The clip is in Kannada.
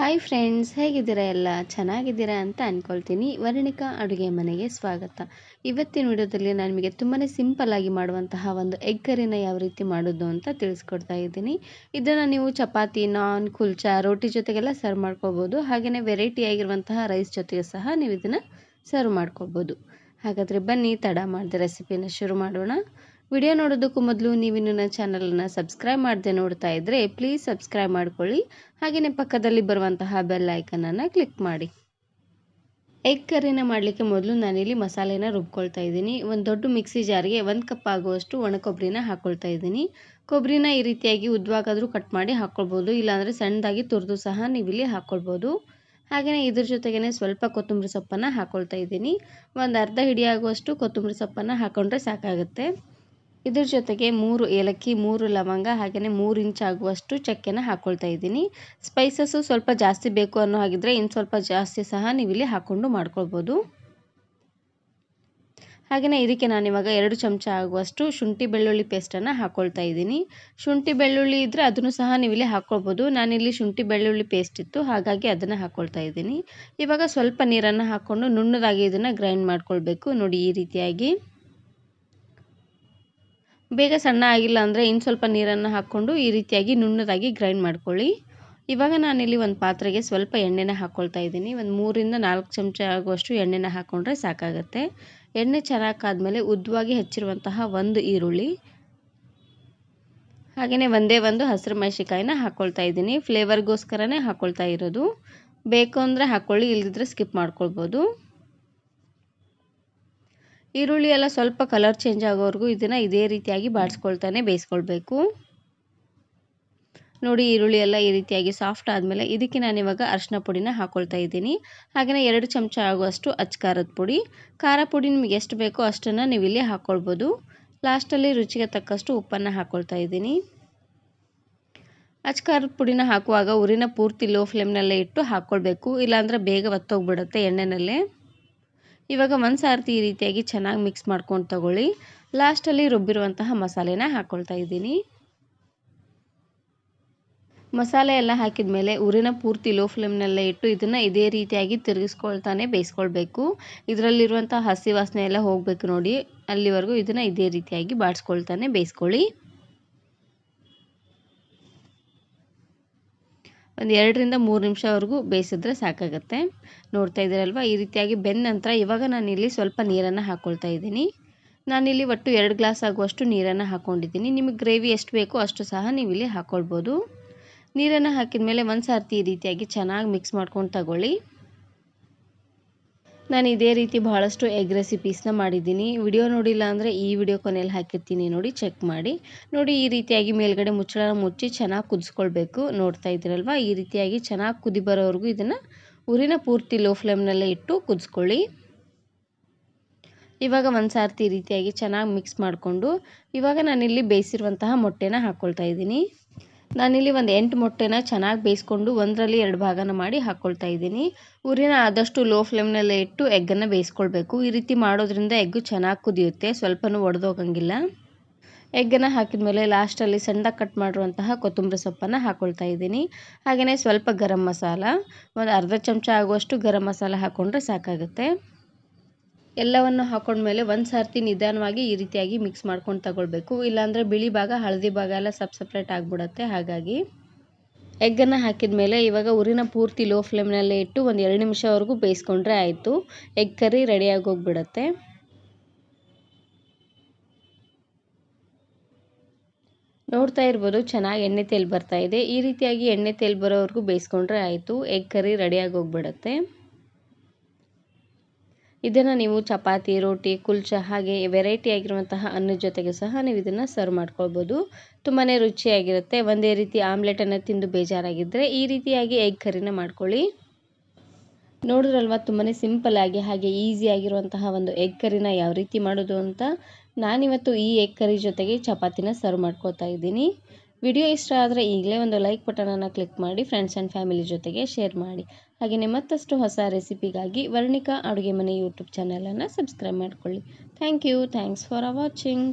ಹಾಯ್ ಫ್ರೆಂಡ್ಸ್, ಹೇಗಿದ್ದೀರಾ? ಎಲ್ಲ ಚೆನ್ನಾಗಿದ್ದೀರಾ ಅಂತ ಅಂದ್ಕೊಳ್ತೀನಿ. ವರ್ಣಿಕಾ ಅಡುಗೆ ಮನೆಗೆ ಸ್ವಾಗತ. ಇವತ್ತಿನ ವಿಡಿಯೋದಲ್ಲಿ ನಾನು ನಿಮಗೆ ತುಂಬಾ ಸಿಂಪಲ್ಲಾಗಿ ಮಾಡುವಂತಹ ಒಂದು ಎಗ್ ಕರಿನ ಯಾವ ರೀತಿ ಮಾಡೋದು ಅಂತ ತಿಳಿಸ್ಕೊಡ್ತಾ ಇದ್ದೀನಿ. ಇದನ್ನು ನೀವು ಚಪಾತಿ, ನಾನ್, ಕುಲ್ಚಾ, ರೋಟಿ ಜೊತೆಗೆಲ್ಲ ಸರ್ವ್ ಮಾಡ್ಕೋಬೋದು. ಹಾಗೆಯೇ ವೆರೈಟಿ ಆಗಿರುವಂತಹ ರೈಸ್ ಜೊತೆಗೆ ಸಹ ನೀವು ಇದನ್ನು ಸರ್ವ್ ಮಾಡ್ಕೋಬೋದು. ಹಾಗಾದರೆ ಬನ್ನಿ, ತಡ ಮಾಡದೆ ರೆಸಿಪಿನ ಶುರು ಮಾಡೋಣ. ವಿಡಿಯೋ ನೋಡೋದಕ್ಕೂ ಮೊದಲು ನೀವು ನನ್ನ ಚಾನಲನ್ನು ಸಬ್ಸ್ಕ್ರೈಬ್ ಮಾಡದೆ ನೋಡ್ತಾ ಇದ್ದರೆ ಪ್ಲೀಸ್ ಸಬ್ಸ್ಕ್ರೈಬ್ ಮಾಡ್ಕೊಳ್ಳಿ. ಹಾಗೆಯೇ ಪಕ್ಕದಲ್ಲಿ ಬರುವಂತಹ ಬೆಲ್ ಐಕನನ್ನು ಕ್ಲಿಕ್ ಮಾಡಿ. ಎಗ್ ಕರಿನ ಮಾಡಲಿಕ್ಕೆ ಮೊದಲು ನಾನಿಲ್ಲಿ ಮಸಾಲೆನ ರುಬ್ಕೊಳ್ತಾ ಇದ್ದೀನಿ. ಒಂದು ದೊಡ್ಡ ಮಿಕ್ಸಿ ಜಾರ್ಗೆ 1 ಕಪ್ ಆಗುವಷ್ಟು ಒಣ ಕೊಬ್ಬರಿನ ಹಾಕ್ಕೊಳ್ತಾ ಇದ್ದೀನಿ. ಕೊಬ್ಬರಿನ ಈ ರೀತಿಯಾಗಿ ಉದ್ದವಾಗಾದರೂ ಕಟ್ ಮಾಡಿ ಹಾಕ್ಕೊಳ್ಬೋದು, ಇಲ್ಲಾಂದರೆ ಸಣ್ಣದಾಗಿ ತುರಿದು ಸಹ ನೀವಿಲ್ಲಿ ಹಾಕ್ಕೊಳ್ಬೋದು. ಹಾಗೆಯೇ ಇದ್ರ ಜೊತೆಗೇ ಸ್ವಲ್ಪ ಕೊತ್ತಂಬರಿ ಸೊಪ್ಪನ್ನು ಹಾಕ್ಕೊಳ್ತಾ ಇದ್ದೀನಿ. ಒಂದು ಅರ್ಧ ಹಿಡಿಯಾಗುವಷ್ಟು ಕೊತ್ತಂಬರಿ ಸೊಪ್ಪನ್ನು ಹಾಕ್ಕೊಂಡ್ರೆ ಸಾಕಾಗುತ್ತೆ. ಇದ್ರ ಜೊತೆಗೆ 3 ಏಲಕ್ಕಿ, 3 ಲವಂಗ, ಹಾಗೆಯೇ 3 ಇಂಚ್ ಆಗುವಷ್ಟು ಚಕ್ಕೆನ ಹಾಕ್ಕೊಳ್ತಾ ಇದ್ದೀನಿ. ಸ್ಪೈಸಸ್ಸು ಸ್ವಲ್ಪ ಜಾಸ್ತಿ ಬೇಕು ಅನ್ನೋ ಹಾಗಿದ್ರೆ ಇನ್ನು ಸ್ವಲ್ಪ ಜಾಸ್ತಿ ಸಹ ನೀವಿಲ್ಲಿ ಹಾಕ್ಕೊಂಡು ಮಾಡ್ಕೊಳ್ಬೋದು. ಹಾಗೆಯೇ ಇದಕ್ಕೆ ನಾನಿವಾಗ 2 ಚಮಚ ಆಗುವಷ್ಟು ಶುಂಠಿ ಬೆಳ್ಳುಳ್ಳಿ ಪೇಸ್ಟನ್ನು ಹಾಕ್ಕೊಳ್ತಾ ಇದ್ದೀನಿ. ಶುಂಠಿ ಬೆಳ್ಳುಳ್ಳಿ ಇದ್ದರೆ ಅದನ್ನು ಸಹ ನೀವಿಲ್ಲಿ ಹಾಕ್ಕೊಳ್ಬೋದು. ನಾನಿಲ್ಲಿ ಶುಂಠಿ ಬೆಳ್ಳುಳ್ಳಿ ಪೇಸ್ಟ್ ಇತ್ತು, ಹಾಗಾಗಿ ಅದನ್ನು ಹಾಕ್ಕೊಳ್ತಾ ಇದ್ದೀನಿ. ಇವಾಗ ಸ್ವಲ್ಪ ನೀರನ್ನು ಹಾಕ್ಕೊಂಡು ನುಣ್ಣದಾಗಿ ಇದನ್ನು ಗ್ರೈಂಡ್ ಮಾಡ್ಕೊಳ್ಬೇಕು. ನೋಡಿ, ಈ ರೀತಿಯಾಗಿ. ಬೇಗ ಸಣ್ಣ ಆಗಿಲ್ಲ ಅಂದರೆ ಇನ್ನು ಸ್ವಲ್ಪ ನೀರನ್ನು ಹಾಕ್ಕೊಂಡು ಈ ರೀತಿಯಾಗಿ ನುಣ್ಣದಾಗಿ ಗ್ರೈಂಡ್ ಮಾಡ್ಕೊಳ್ಳಿ. ಇವಾಗ ನಾನಿಲ್ಲಿ ಒಂದು ಪಾತ್ರೆಗೆ ಸ್ವಲ್ಪ ಎಣ್ಣೆನ ಹಾಕ್ಕೊಳ್ತಾ ಇದ್ದೀನಿ. ಒಂದು 3 ಇಂದ 4 ಚಮಚ ಆಗುವಷ್ಟು ಎಣ್ಣೆನ ಹಾಕ್ಕೊಂಡ್ರೆ ಸಾಕಾಗುತ್ತೆ. ಎಣ್ಣೆ ಚೆನ್ನಾಗಿ ಕಾದ್ಮೇಲೆ ಉದ್ದವಾಗಿ ಹೆಚ್ಚಿರುವಂತಹ 1 ಈರುಳ್ಳಿ, ಹಾಗೆಯೇ ಒಂದೇ ಒಂದು ಹಸಿರು ಮೆಣಸಿನಕಾಯಿನ ಹಾಕ್ಕೊಳ್ತಾ ಇದ್ದೀನಿ. ಫ್ಲೇವರ್ಗೋಸ್ಕರನೇ ಹಾಕ್ಕೊಳ್ತಾ ಇರೋದು. ಬೇಕು ಅಂದರೆ ಹಾಕ್ಕೊಳ್ಳಿ, ಇಲ್ಲದಿದ್ದರೆ ಸ್ಕಿಪ್ ಮಾಡ್ಕೊಳ್ಬೋದು. ಈರುಳ್ಳಿ ಎಲ್ಲ ಸ್ವಲ್ಪ ಕಲರ್ ಚೇಂಜ್ ಆಗೋವರೆಗೂ ಇದನ್ನು ಇದೇ ರೀತಿಯಾಗಿ ಬಾಡಿಸ್ಕೊಳ್ತಾನೆ ಬೇಯಿಸ್ಕೊಳ್ಬೇಕು. ನೋಡಿ, ಈರುಳ್ಳಿ ಎಲ್ಲ ಈ ರೀತಿಯಾಗಿ ಸಾಫ್ಟ್ ಆದಮೇಲೆ ಇದಕ್ಕೆ ನಾನಿವಾಗ ಅರಿಶಿನ ಪುಡಿನ ಹಾಕ್ಕೊಳ್ತಾ ಇದ್ದೀನಿ. ಹಾಗೆಯೇ 2 ಚಮಚ ಆಗುವಷ್ಟು ಖಾರದ ಪುಡಿ. ಖಾರ ಪುಡಿ ನಿಮಗೆ ಎಷ್ಟು ಬೇಕೋ ಅಷ್ಟನ್ನು ನೀವು ಇಲ್ಲಿ ಹಾಕ್ಕೊಳ್ಬೋದು. ಲಾಸ್ಟಲ್ಲಿ ರುಚಿಗೆ ತಕ್ಕಷ್ಟು ಉಪ್ಪನ್ನು ಹಾಕ್ಕೊಳ್ತಾ ಇದ್ದೀನಿ. ಖಾರದ ಪುಡಿನ ಹಾಕುವಾಗ ಉರಿನ ಪೂರ್ತಿ ಲೋ ಫ್ಲೇಮ್ನಲ್ಲೇ ಇಟ್ಟು ಹಾಕ್ಕೊಳ್ಬೇಕು, ಇಲ್ಲಾಂದರೆ ಬೇಗ ಒತ್ತೋಗ್ಬಿಡುತ್ತೆ ಎಣ್ಣೆನಲ್ಲೇ. ಇವಾಗ ಒಂದು ಸಾರ್ತಿ ಈ ರೀತಿಯಾಗಿ ಚೆನ್ನಾಗಿ ಮಿಕ್ಸ್ ಮಾಡ್ಕೊಂಡು ತಗೊಳ್ಳಿ. ಲಾಸ್ಟಲ್ಲಿ ರುಬ್ಬಿರುವಂತಹ ಮಸಾಲೆನ ಹಾಕ್ಕೊಳ್ತಾ ಇದ್ದೀನಿ. ಮಸಾಲೆ ಎಲ್ಲ ಹಾಕಿದ ಮೇಲೆ ಉರಿನ ಪೂರ್ತಿ ಲೋ ಫ್ಲೇಮ್ನಲ್ಲೇ ಇಟ್ಟು ಇದನ್ನು ಇದೇ ರೀತಿಯಾಗಿ ತಿರುಗಿಸ್ಕೊಳ್ತಾನೆ ಬೇಯಿಸ್ಕೊಳ್ಬೇಕು. ಇದರಲ್ಲಿರುವಂಥ ಹಸಿ ವಾಸನೆ ಎಲ್ಲ ಹೋಗಬೇಕು. ನೋಡಿ, ಅಲ್ಲಿವರೆಗೂ ಇದನ್ನು ಇದೇ ರೀತಿಯಾಗಿ ಬಾಡಿಸ್ಕೊಳ್ತಾನೆ ಬೇಯಿಸ್ಕೊಳ್ಳಿ. ಒಂದು 2 ರಿಂದ 3 ನಿಮಿಷವರೆಗೂ ಬೇಯಿಸಿದ್ರೆ ಸಾಕಾಗುತ್ತೆ. ನೋಡ್ತಾ ಇದ್ದೀರಲ್ವ, ಈ ರೀತಿಯಾಗಿ ಬೆಂದ ನಂತರ ಇವಾಗ ನಾನಿಲ್ಲಿ ಸ್ವಲ್ಪ ನೀರನ್ನು ಹಾಕ್ಕೊಳ್ತಾ ಇದ್ದೀನಿ. ನಾನಿಲ್ಲಿ ಒಟ್ಟು 2 ಗ್ಲಾಸ್ ಆಗುವಷ್ಟು ನೀರನ್ನು ಹಾಕ್ಕೊಂಡಿದ್ದೀನಿ. ನಿಮಗೆ ಗ್ರೇವಿ ಎಷ್ಟು ಬೇಕೋ ಅಷ್ಟು ಸಹ ನೀವಿಲ್ಲಿ ಹಾಕ್ಕೊಳ್ಬೋದು. ನೀರನ್ನು ಹಾಕಿದ ಮೇಲೆ ಒಂದು ಸಾರ್ತಿ ಈ ರೀತಿಯಾಗಿ ಚೆನ್ನಾಗಿ ಮಿಕ್ಸ್ ಮಾಡ್ಕೊಂಡು ತಗೊಳ್ಳಿ. ನಾನು ಇದೇ ರೀತಿ ಬಹಳಷ್ಟು ಎಗ್ ರೆಸಿಪೀಸ್ನ ಮಾಡಿದ್ದೀನಿ. ವಿಡಿಯೋ ನೋಡಿಲ್ಲ ಅಂದರೆ ಈ ವಿಡಿಯೋ ಕೊನೆಯಲ್ಲಿ ಹಾಕಿರ್ತೀನಿ, ನೋಡಿ ಚೆಕ್ ಮಾಡಿ. ನೋಡಿ, ಈ ರೀತಿಯಾಗಿ ಮೇಲ್ಗಡೆ ಮುಚ್ಚಳ ಮುಚ್ಚಿ ಚೆನ್ನಾಗಿ ಕುದಿಸ್ಕೊಳ್ಬೇಕು. ನೋಡ್ತಾ ಇದ್ದೀರಲ್ವ, ಈ ರೀತಿಯಾಗಿ ಚೆನ್ನಾಗಿ ಕುದಿ ಬರೋವರೆಗೂ ಇದನ್ನು ಉರಿನ ಪೂರ್ತಿ ಲೋ ಫ್ಲೇಮ್ನಲ್ಲೇ ಇಟ್ಟು ಕುದಿಸ್ಕೊಳ್ಳಿ. ಇವಾಗ ಒಂದು ಸಾರ್ತಿ ಈ ರೀತಿಯಾಗಿ ಚೆನ್ನಾಗಿ ಮಿಕ್ಸ್ ಮಾಡಿಕೊಂಡು ಇವಾಗ ನಾನಿಲ್ಲಿ ಬೇಯಿಸಿರುವಂತಹ ಮೊಟ್ಟೆನ ಹಾಕ್ಕೊಳ್ತಾ ಇದ್ದೀನಿ. ನಾನಿಲ್ಲಿ ಒಂದು 8 ಮೊಟ್ಟೆನ ಚೆನ್ನಾಗಿ ಬೇಯಿಸ್ಕೊಂಡು 1ರಲ್ಲಿ 2 ಭಾಗನ ಮಾಡಿ ಹಾಕ್ಕೊಳ್ತಾ ಇದ್ದೀನಿ. ಉರಿನ ಆದಷ್ಟು ಲೋ ಫ್ಲೇಮ್ನಲ್ಲೇ ಇಟ್ಟು ಎಗ್ಗನ್ನು ಬೇಯಿಸ್ಕೊಳ್ಬೇಕು. ಈ ರೀತಿ ಮಾಡೋದ್ರಿಂದ ಎಗ್ಗು ಚೆನ್ನಾಗಿ ಕುದಿಯುತ್ತೆ, ಸ್ವಲ್ಪನೂ ಒಡೆದೋಗಂಗಿಲ್ಲ. ಎಗ್ಗನ್ನು ಹಾಕಿದ ಮೇಲೆ ಲಾಸ್ಟಲ್ಲಿ ಸಣ್ಣದಾಗಿ ಕಟ್ ಮಾಡಿರುವಂತಹ ಕೊತ್ತಂಬರಿ ಸೊಪ್ಪನ್ನು ಹಾಕ್ಕೊಳ್ತಾ ಇದ್ದೀನಿ. ಹಾಗೆಯೇ ಸ್ವಲ್ಪ ಗರಂ ಮಸಾಲ, ಒಂದು ಅರ್ಧ ಚಮಚ ಆಗುವಷ್ಟು ಗರಂ ಮಸಾಲ ಹಾಕ್ಕೊಂಡ್ರೆ ಸಾಕಾಗುತ್ತೆ. ಎಲ್ಲವನ್ನು ಹಾಕ್ಕೊಂಡ್ಮೇಲೆ ಒಂದು ಸಾರ್ತಿ ನಿಧಾನವಾಗಿ ಈ ರೀತಿಯಾಗಿ ಮಿಕ್ಸ್ ಮಾಡ್ಕೊಂಡು ತಗೊಳ್ಬೇಕು, ಇಲ್ಲಾಂದರೆ ಬಿಳಿ ಭಾಗ ಹಳದಿ ಭಾಗ ಎಲ್ಲ ಸಪ್ರೇಟ್ ಆಗಿಬಿಡುತ್ತೆ. ಹಾಗಾಗಿ ಎಗ್ಗನ್ನು ಹಾಕಿದ ಮೇಲೆ ಇವಾಗ ಉರಿನ ಪೂರ್ತಿ ಲೋ ಫ್ಲೇಮ್ನಲ್ಲೇ ಇಟ್ಟು ಒಂದು 2 ನಿಮಿಷವರೆಗೂ ಬೇಯಿಸ್ಕೊಂಡ್ರೆ ಆಯಿತು. ಎಗ್ ಕರಿ ರೆಡಿಯಾಗಿ ಹೋಗಿಬಿಡುತ್ತೆ. ನೋಡ್ತಾ ಇರ್ಬೋದು, ಚೆನ್ನಾಗಿ ಎಣ್ಣೆ ತೇಲ್ ಬರ್ತಾ ಇದೆ. ಈ ರೀತಿಯಾಗಿ ಎಣ್ಣೆ ತೇಲ್ ಬರೋವರೆಗೂ ಬೇಯಿಸ್ಕೊಂಡ್ರೆ ಆಯಿತು. ಎಗ್ ಕರಿ ರೆಡಿಯಾಗಿ ಹೋಗಿಬಿಡುತ್ತೆ. ಇದನ್ನು ನೀವು ಚಪಾತಿ, ರೋಟಿ, ಕುಲ್ಚಾ ಹಾಗೆ ವೆರೈಟಿ ಆಗಿರುವಂತಹ ಅನ್ನದ ಜೊತೆಗೆ ಸಹ ನೀವು ಇದನ್ನು ಸರ್ವ್ ಮಾಡ್ಕೊಳ್ಬೋದು. ತುಂಬಾ ರುಚಿಯಾಗಿರುತ್ತೆ. ಒಂದೇ ರೀತಿ ಆಮ್ಲೆಟನ್ನು ತಿಂದು ಬೇಜಾರಾಗಿದ್ದರೆ ಈ ರೀತಿಯಾಗಿ ಎಗ್ ಕರಿನ ಮಾಡ್ಕೊಳ್ಳಿ. ನೋಡಿದ್ರಲ್ವ, ತುಂಬಾ ಸಿಂಪಲ್ಲಾಗಿ ಹಾಗೆ ಈಸಿಯಾಗಿರುವಂತಹ ಒಂದು ಎಗ್ ಕರಿನ ಯಾವ ರೀತಿ ಮಾಡೋದು ಅಂತ. ನಾನಿವತ್ತು ಈ ಎಗ್ ಕರಿ ಜೊತೆಗೆ ಚಪಾತಿನ ಸರ್ವ್ ಮಾಡ್ಕೊಳ್ತಾ ಇದ್ದೀನಿ. ವಿಡಿಯೋ ಇಷ್ಟ ಆದರೆ ಈಗಲೇ ಒಂದು ಲೈಕ್ ಬಟನನ್ನು ಕ್ಲಿಕ್ ಮಾಡಿ, ಫ್ರೆಂಡ್ಸ್ ಆ್ಯಂಡ್ ಫ್ಯಾಮಿಲಿ ಜೊತೆಗೆ ಶೇರ್ ಮಾಡಿ. ಹಾಗೆಯೇ ಮತ್ತಷ್ಟು ಹೊಸ ರೆಸಿಪಿಗಾಗಿ ವರ್ಣಿಕಾ ಅಡುಗೆ ಮನೆ ಯೂಟ್ಯೂಬ್ ಚಾನಲನ್ನು ಸಬ್ಸ್ಕ್ರೈಬ್ ಮಾಡ್ಕೊಳ್ಳಿ. Thanks for watching.